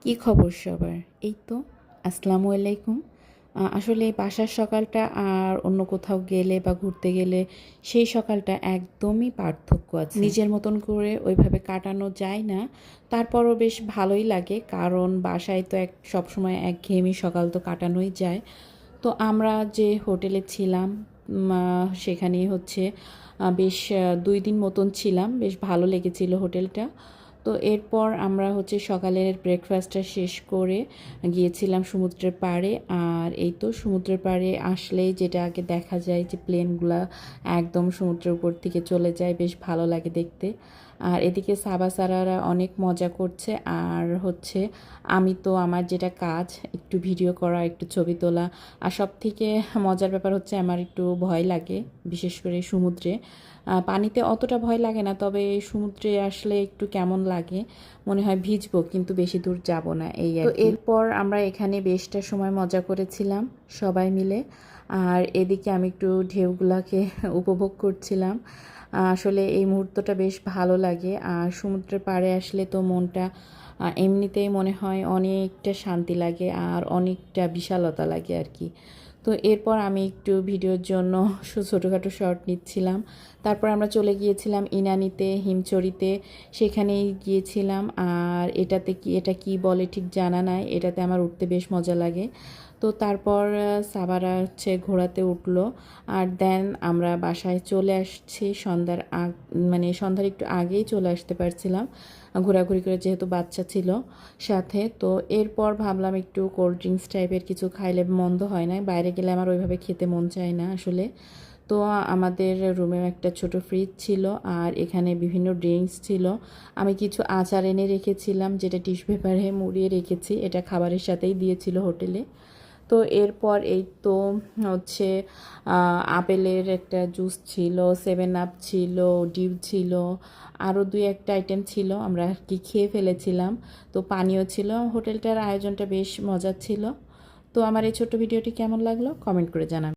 কি খবর সবার? এই তো আসসালামু আলাইকুম। আসলে বাসার সকালটা আর অন্য কোথাও গেলে বা ঘুরতে গেলে সেই সকালটা একদমই পার্থক্য আছে। নিজের মতন করে ওইভাবে কাটানো যায় না। তারপরও বেশ ভালোই লাগে, কারণ বাসায় তো সবসময় একঘেয়েমি সকাল তো কাটানোই যায়। তো আমরা যে হোটেলে ছিলাম, সেখানেই হচ্ছে বেশ ২ দিন মতন ছিলাম। বেশ ভালো লেগেছিল হোটেলটা। তো এরপর আমরা হচ্ছে সকালের ব্রেকফাস্টটা শেষ করে গিয়েছিলাম সমুদ্রের পাড়ে। আর এই তো সমুদ্রের পাড়ে আসলেই যেটা আগে দেখা যায় যে প্লেনগুলা একদম সমুদ্রের উপর থেকে চলে যায়, বেশ ভালো লাগে দেখতে। আর এদিকে সাবা সারারা অনেক মজা করছে। আর হচ্ছে আমি তো আমার যেটা কাজ, একটু ভিডিও করা, একটু ছবি তোলা। আর সব থেকে মজার ব্যাপার হচ্ছে আমার একটু ভয় লাগে, বিশেষ করে সমুদ্রে। পানিতে অতটা ভয় লাগে না, তবে সমুদ্রে আসলে একটু কেমন লাগে, মনে হয় ভিজবো, কিন্তু বেশি দূর যাব না এই আর কি। এরপর আমরা এখানে বেশটা সময় মজা করেছিলাম সবাই মিলে। আর এদিকে আমি একটু ঢেউগুলাকে উপভোগ করছিলাম। আসলে এই মুহূর্তটা বেশ ভালো লাগে। আর সমুদ্রের পাড়ে আসলে তো মনটা এমনিতেই মনে হয় অনেকটা শান্তি লাগে আর অনেকটা বিশালতা লাগে আর কি। তো এরপর আমি একটু ভিডিওর জন্য ছোটোখাটো শর্ট নিচ্ছিলাম। তারপর আমরা চলে গিয়েছিলাম ইনানিতে, হিমচড়িতে, সেখানেই গিয়েছিলাম। আর এটা কি বলে ঠিক জানা নাই, এটাতে আমার উঠতে বেশ মজা লাগে। তো তারপর সাবারা হচ্ছে ঘোড়াতে উঠলো। আর দেন আমরা বাসায় চলে আসছি সন্ধ্যার একটু আগেই চলে আসতে পারছিলাম, ঘোরাঘুরি করে, যেহেতু বাচ্চা ছিল সাথে। তো এরপর ভাবলাম একটু কোল্ড ড্রিঙ্কস টাইপের কিছু খাইলে মন্দ হয় না, বাইরে গেলে আমার ওইভাবে খেতে মন চায় না আসলে। তো আমাদের রুমেও একটা ছোট ফ্রিজ ছিল, আর এখানে বিভিন্ন ড্রিঙ্কস ছিল। আমি কিছু আচার এনে রেখেছিলাম, যেটা টিস্যু পেপারে মুড়িয়ে রেখেছি, এটা খাবারের সাথেই দিয়েছিল হোটেলে। তো এরপর এই তো হচ্ছে আপেলের একটা জুস ছিল, 7 আপ ছিল, ডিউ ছিল, আরও 2-1টা আইটেম ছিল, আমরা আর কি খেয়ে ফেলেছিলাম। তো পানীয় ছিল। হোটেলটার আয়োজনটা বেশ মজার ছিল। তো আমার এই ছোট্ট ভিডিওটি কেমন লাগলো কমেন্ট করে জানাবেন।